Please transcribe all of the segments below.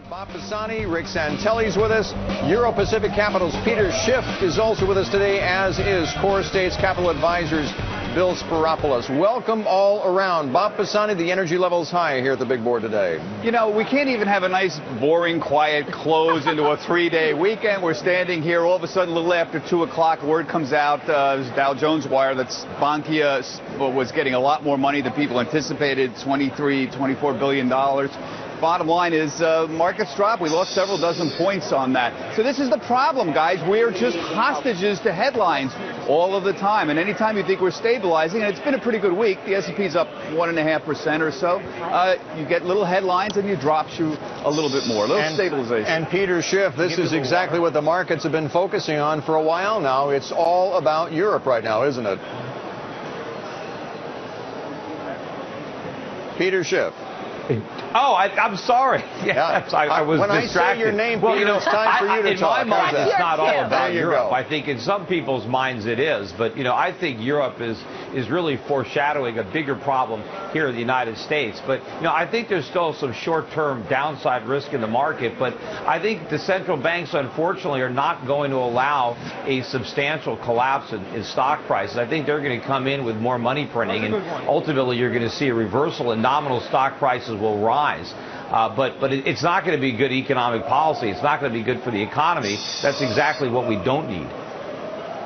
have Bob Pisani, Rick Santelli's with us. Euro Pacific Capital's Peter Schiff is also with us today, as is Core States Capital Advisors Bill Spiropoulos. Welcome all around. Bob Pisani, the energy level's high here at the big board today. You know, we can't even have a nice, boring, quiet close into a three-day weekend. We're standing here all of a sudden a little after 2 o'clock. Word comes out, Dow Jones wire, that Bankia was getting a lot more money than people anticipated, $24 billion. Bottom line is markets drop. We lost several dozen points on that. So this is the problem, guys. We're just hostages to headlines all of the time. And anytime you think we're stabilizing, and it's been a pretty good week, the S&P's up 1.5% or so, you get little headlines and you drops you a little bit more, a little stabilization. And Peter Schiff, this is exactly what the markets have been focusing on for a while now. It's all about Europe right now, isn't it? Peter Schiff. Oh, I'm sorry. Yes, I was when distracted. I say your name, Peter, it's time for you to talk. In my mind, it's not all about Europe. Go. I think in some people's minds it is. But, you know, I think Europe is really foreshadowing a bigger problem here in the United States. But, you know, I think there's still some short-term downside risk in the market. But I think the central banks, unfortunately, are not going to allow a substantial collapse in stock prices. I think they're going to come in with more money printing. And ultimately, you're going to see a reversal and nominal stock prices will rise. But it's not going to be good economic policy. It's not going to be good for the economy. That's exactly what we don't need.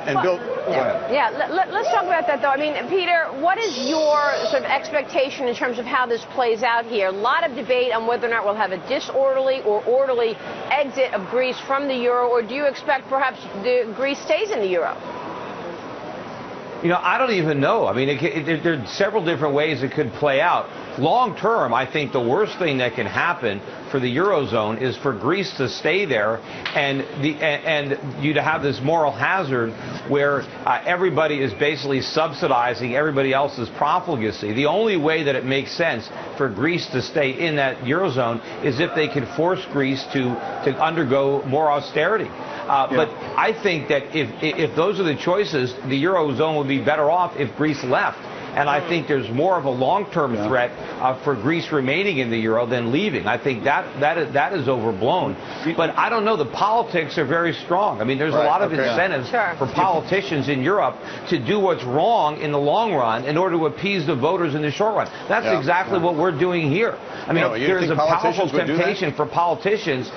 And Bill, let's talk about that, though. I mean, Peter, what is your sort of expectation in terms of how this plays out here? A lot of debate on whether or not we'll have a disorderly or orderly exit of Greece from the euro, or do you expect perhaps Greece stays in the euro? You know, I don't even know. I mean, there are several different ways it could play out. Long term, I think the worst thing that can happen for the Eurozone is for Greece to stay there and you to have this moral hazard where everybody is basically subsidizing everybody else's profligacy. The only way that it makes sense for Greece to stay in that Eurozone is if they can force Greece to undergo more austerity. But I think that if those are the choices, the Eurozone would be better off if Greece left. And I think there's more of a long-term threat for Greece remaining in the euro than leaving. I think that is overblown. But I don't know. The politics are very strong. I mean, there's a lot of incentives for politicians in Europe to do what's wrong in the long run in order to appease the voters in the short run. That's exactly what we're doing here. I mean, there's a powerful temptation for politicians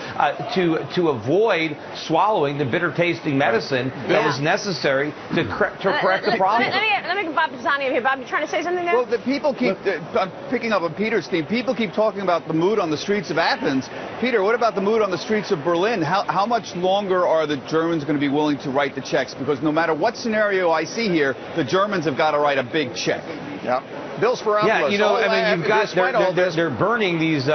to avoid swallowing the bitter-tasting medicine that is necessary to correct the problem. Let me get Bob Pisani here. Bob, trying to say something there? Well, the people keep, I'm picking up on Peter's theme, people keep talking about the mood on the streets of Athens. Peter, what about the mood on the streets of Berlin? How much longer are the Germans going to be willing to write the checks? Because no matter what scenario I see here, the Germans have got to write a big check. Yeah. Bill Spiropoulos. Yeah, you know, I mean, you've got they're burning these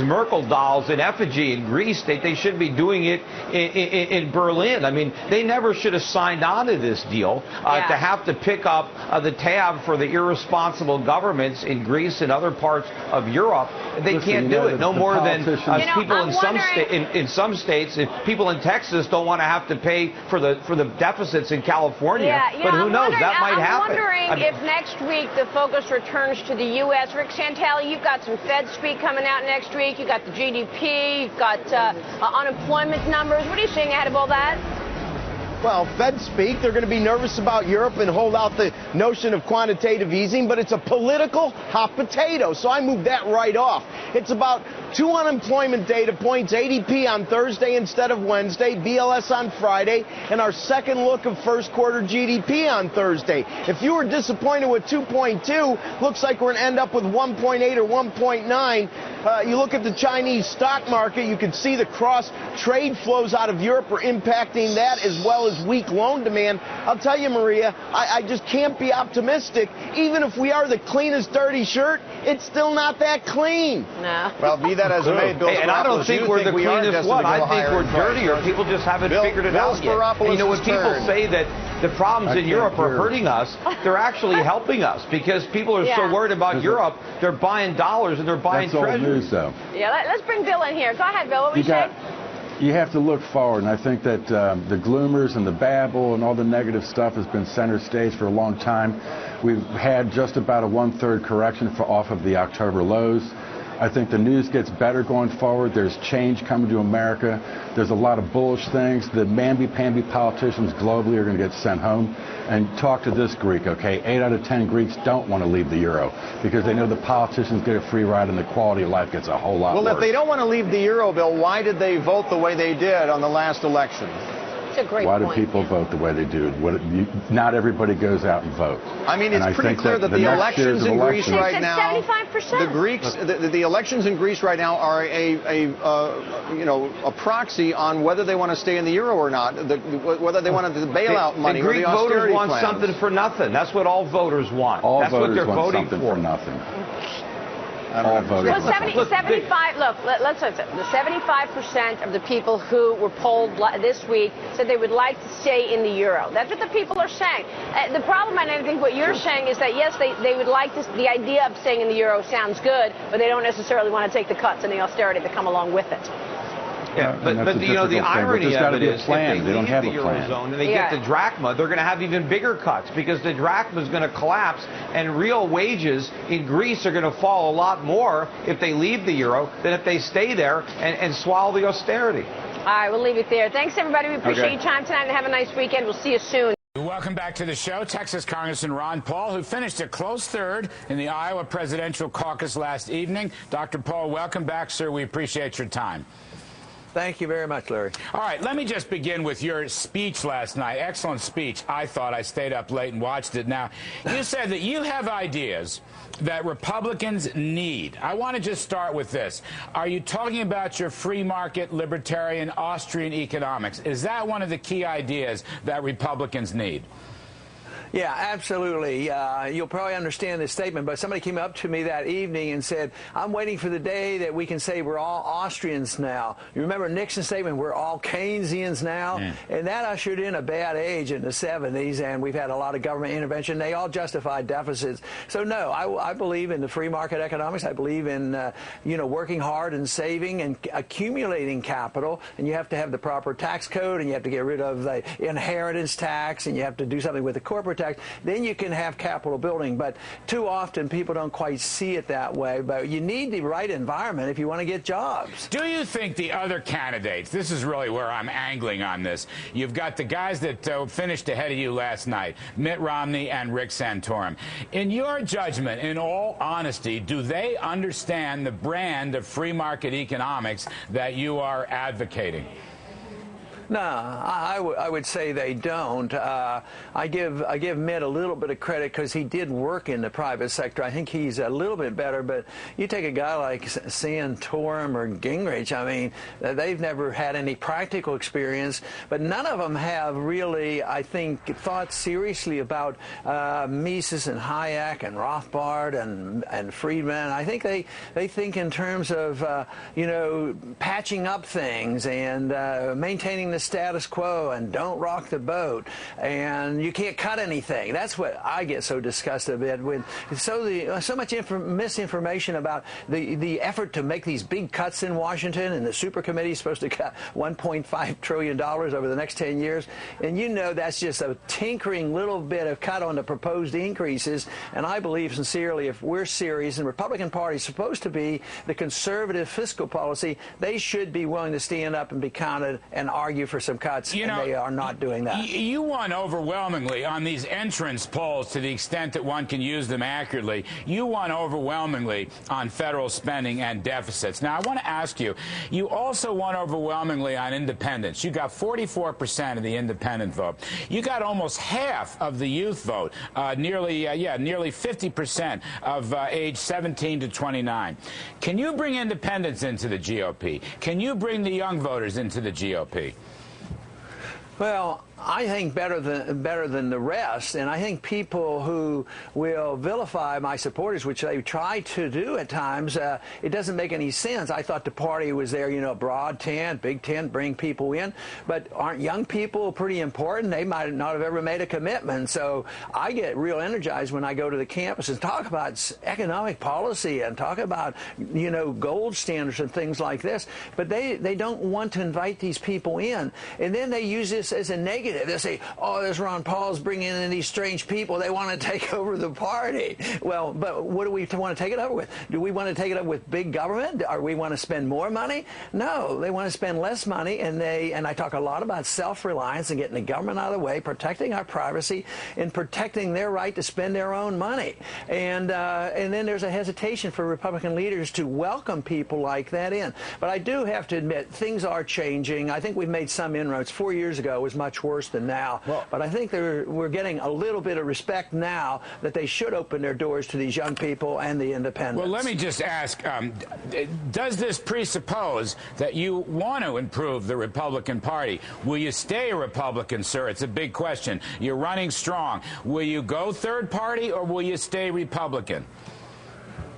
Merkel dolls in effigy in Greece. They should be doing it in Berlin. I mean, they never should have signed on to this deal to have to pick up the tab for the irresponsible governments in Greece and other parts of Europe. They can't do it. No more than people in some states. If people in Texas don't want to have to pay for the deficits in California, but who knows? That might happen. I'm wondering if next week the focus returns to the U.S. Rick Santelli, you've got some Fed speak coming out next week. You've got the GDP. You've got unemployment numbers. What are you seeing ahead of all that? Well, Fed speak, they're going to be nervous about Europe and hold out the notion of quantitative easing, but it's a political hot potato, so I moved that right off. It's about 2 unemployment data points, ADP on Thursday instead of Wednesday, BLS on Friday, and our second look of first quarter GDP on Thursday. If you were disappointed with 2.2, looks like we're going to end up with 1.8 or 1.9. You look at the Chinese stock market, you can see the cross-trade flows out of Europe are impacting that, as well as weak loan demand. I'll tell you, Maria, I just can't be optimistic. Even if we are the cleanest dirty shirt, it's still not that clean. No. Well, be that as it may, Bill and I don't think we're the cleanest one. I think we're dirtier. People just haven't figured it out yet. And, you know, when people say that the problems in Europe are hurting us, they're actually helping us, because people are so worried about Europe, they're buying dollars and they're buying treasuries. Yeah, let's bring Bill in here. Go ahead, Bill. What were you saying? You have to look forward, and I think that the gloomers and the babble and all the negative stuff has been center stage for a long time. We've had just about a 1/3 correction off of the October lows. I think the news gets better going forward. There's change coming to America. There's a lot of bullish things. The mamby-pamby politicians globally are going to get sent home. And talk to this Greek, okay? 8 out of 10 Greeks don't want to leave the euro because they know the politicians get a free ride and the quality of life gets a whole lot worse. Well, if they don't want to leave the euro, Bill, why did they vote the way they did on the last election? It's a great Why point. do people vote the way they do? Not everybody goes out and vote. I mean, it's pretty clear that the elections in Greece right now, 75%. the Greeks, the elections in Greece right now are a proxy on whether they want to stay in the euro or not, whether they want the bailout money the or Greek the austerity voters want plans. something for nothing. That's what all voters want. All That's voters what they're want voting something for nothing. All voters Well, want something. 75, look, let's say the 75% of the people who were polled this week said they would like to stay in the euro. That's what the people are saying. The problem, and I think what you're saying, is that, yes, they would like this, the idea of staying in the euro sounds good, but they don't necessarily want to take the cuts and the austerity that come along with it. Yeah, but the irony of it is, if they leave the Eurozone and they get the drachma, they're going to have even bigger cuts because the drachma is going to collapse and real wages in Greece are going to fall a lot more if they leave the euro than if they stay there and swallow the austerity. All right, we'll leave it there. Thanks, everybody. We appreciate your time tonight and have a nice weekend. We'll see you soon. Welcome back to the show. Texas Congressman Ron Paul, who finished a close third in the Iowa presidential caucus last evening. Dr. Paul, welcome back, sir. We appreciate your time. Thank you very much, Larry. All right, let me just begin with your speech last night. Excellent speech. I thought. I stayed up late and watched it. Now, you said that you have ideas that Republicans need. I want to just start with this. Are you talking about your free market, libertarian, Austrian economics? Is that one of the key ideas that Republicans need? Yeah, absolutely. You'll probably understand this statement, but somebody came up to me that evening and said, I'm waiting for the day that we can say we're all Austrians now. You remember Nixon's statement, we're all Keynesians now? And that ushered in a bad age in the 70s, and we've had a lot of government intervention. They all justified deficits. So, no, I believe in the free market economics. I believe in, working hard and saving and accumulating capital, and you have to have the proper tax code, and you have to get rid of the inheritance tax, and you have to do something with the corporate tax. Then you can have capital building. But too often people don't quite see it that way. But you need the right environment if you want to get jobs. Do you think the other candidates, this is really where I'm angling on this, you've got the guys that finished ahead of you last night, Mitt Romney and Rick Santorum. In your judgment, in all honesty, do they understand the brand of free market economics that you are advocating? No, I would say they don't. I give Mitt a little bit of credit because he did work in the private sector. I think he's a little bit better, but you take a guy like Santorum or Gingrich, I mean, they've never had any practical experience, but none of them have really, I think, thought seriously about Mises and Hayek and Rothbard and Friedman. I think they think in terms of, patching up things and maintaining the status quo and don't rock the boat and you can't cut anything. That's what I get so disgusted with. So much misinformation about the effort to make these big cuts in Washington, and the super committee is supposed to cut $1.5 trillion over the next 10 years. And that's just a tinkering little bit of cut on the proposed increases. And I believe sincerely, if we're serious, and the Republican Party is supposed to be the conservative fiscal policy, they should be willing to stand up and be counted and argue for some cuts, and they are not doing that. You won overwhelmingly on these entrance polls, to the extent that one can use them accurately. You won overwhelmingly on federal spending and deficits. Now, I want to ask you, you also won overwhelmingly on independents. You got 44% of the independent vote. You got almost half of the youth vote, nearly 50% of age 17 to 29. Can you bring independents into the GOP? Can you bring the young voters into the GOP? Well, I think better than the rest, and I think people who will vilify my supporters, which they try to do at times, it doesn't make any sense. I thought the party was there, broad tent, big tent, bring people in, but aren't young people pretty important? They might not have ever made a commitment, so I get real energized when I go to the campus and talk about economic policy and talk about, gold standards and things like this, but they don't want to invite these people in, and then they use this this as a negative. They say, oh, this Ron Paul's bringing in these strange people. They want to take over the party. Well, but what do we want to take it over with? Do we want to take it up with big government? Or we want to spend more money? No, they want to spend less money, and I talk a lot about self-reliance and getting the government out of the way, protecting our privacy, and protecting their right to spend their own money. And then there's a hesitation for Republican leaders to welcome people like that in. But I do have to admit, things are changing. I think we've made some inroads. 4 years ago was much worse than now. Well, but I think we're getting a little bit of respect now that they should open their doors to these young people and the independents. Well, let me just ask, does this presuppose that you want to improve the Republican Party? Will you stay a Republican, sir? It's a big question. You're running strong. Will you go third party, or will you stay Republican?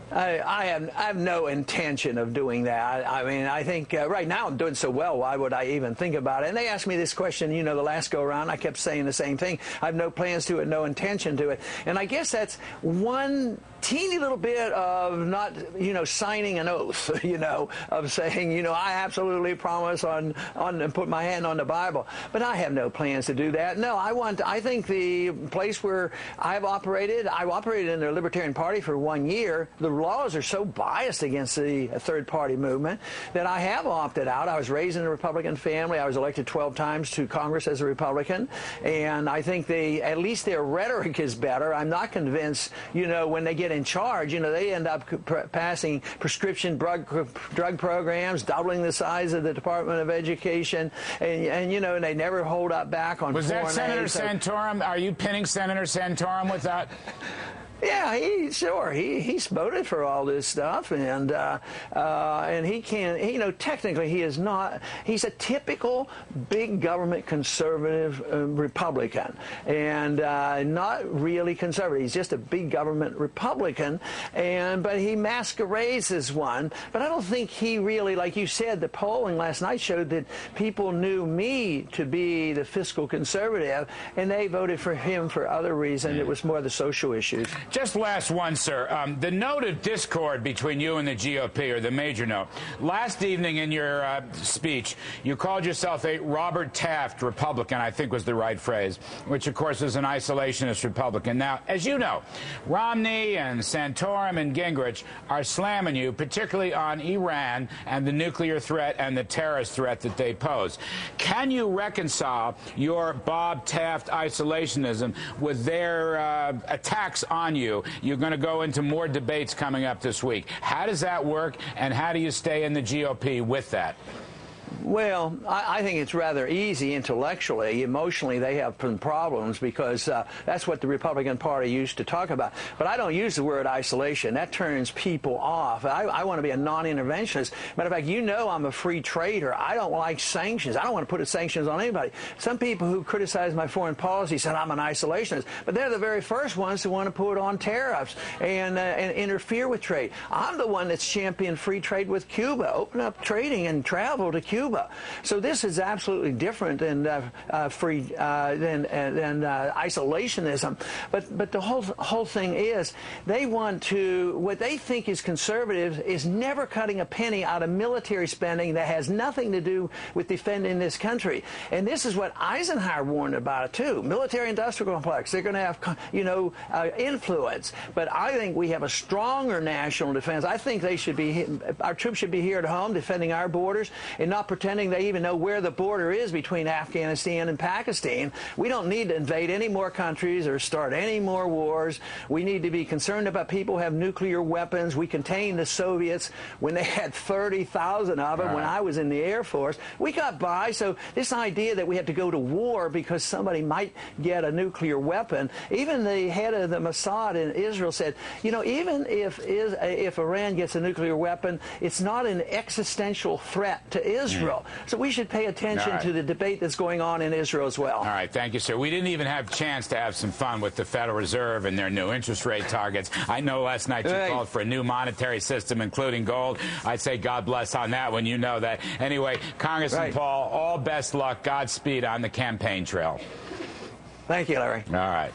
I have no intention of doing that. I mean, I think right now I'm doing so well, why would I even think about it? And they asked me this question, the last go around. I kept saying the same thing. I have no plans to it, no intention to it. And I guess that's one teeny little bit of not, signing an oath, of saying, I absolutely promise on and put my hand on the Bible. But I have no plans to do that. No, I think the place where I operated in the Libertarian Party for 1 year. The laws are so biased against the third-party movement that I have opted out. I was raised in a Republican family. I was elected 12 times to Congress as a Republican, and I think at least their rhetoric is better. I'm not convinced, when they get in charge, they end up passing prescription drug programs, doubling the size of the Department of Education, and they never hold up back on foreign aid. Was that Senator Santorum? Are you pinning Senator Santorum with that? Yeah, he's voted for all this stuff, and he can, technically he is not. He's a typical big government conservative Republican, and not really conservative. He's just a big government Republican, but he masquerades as one. But I don't think he really, like you said, the polling last night showed that people knew me to be the fiscal conservative, and they voted for him for other reasons. It was more the social issues. Just last one, sir. The note of discord between you and the GOP, or the major note. Last evening in your speech, you called yourself a Robert Taft Republican, I think was the right phrase, which, of course, is an isolationist Republican. Now, as you know, Romney and Santorum and Gingrich are slamming you, particularly on Iran and the nuclear threat and the terrorist threat that they pose. Can you reconcile your Bob Taft isolationism with their attacks on you? You're going to go into more debates coming up this week. How does that work, and how do you stay in the GOP with that? Well, I think it's rather easy intellectually. Emotionally, they have some problems because that's what the Republican Party used to talk about. But I don't use the word isolation. That turns people off. I want to be a non-interventionist. Matter of fact, I'm a free trader. I don't like sanctions. I don't want to put sanctions on anybody. Some people who criticize my foreign policy said I'm an isolationist. But they're the very first ones who want to put on tariffs and interfere with trade. I'm the one that's championed free trade with Cuba, open up trading and travel to Cuba. So this is absolutely different than isolationism. But the whole thing is they want to, what they think is conservative is never cutting a penny out of military spending that has nothing to do with defending this country. And this is what Eisenhower warned about too. Military-industrial complex. They're going to have influence. But I think we have a stronger national defense. I think our troops should be here at home defending our borders and not pretending they even know where the border is between Afghanistan and Pakistan. We don't need to invade any more countries or start any more wars. We need to be concerned about people who have nuclear weapons. We contained the Soviets when they had 30,000 of them when I was in the Air Force. We got by. So this idea that we have to go to war because somebody might get a nuclear weapon, even the head of the Mossad in Israel said, even if Iran gets a nuclear weapon, it's not an existential threat to Israel. So we should pay attention to the debate that's going on in Israel as well. All right. Thank you, sir. We didn't even have a chance to have some fun with the Federal Reserve and their new interest rate targets. I know last night you called for a new monetary system, including gold. I'd say God bless on that one. You know that. Anyway, Congressman Paul, all best luck. Godspeed on the campaign trail. Thank you, Larry. All right.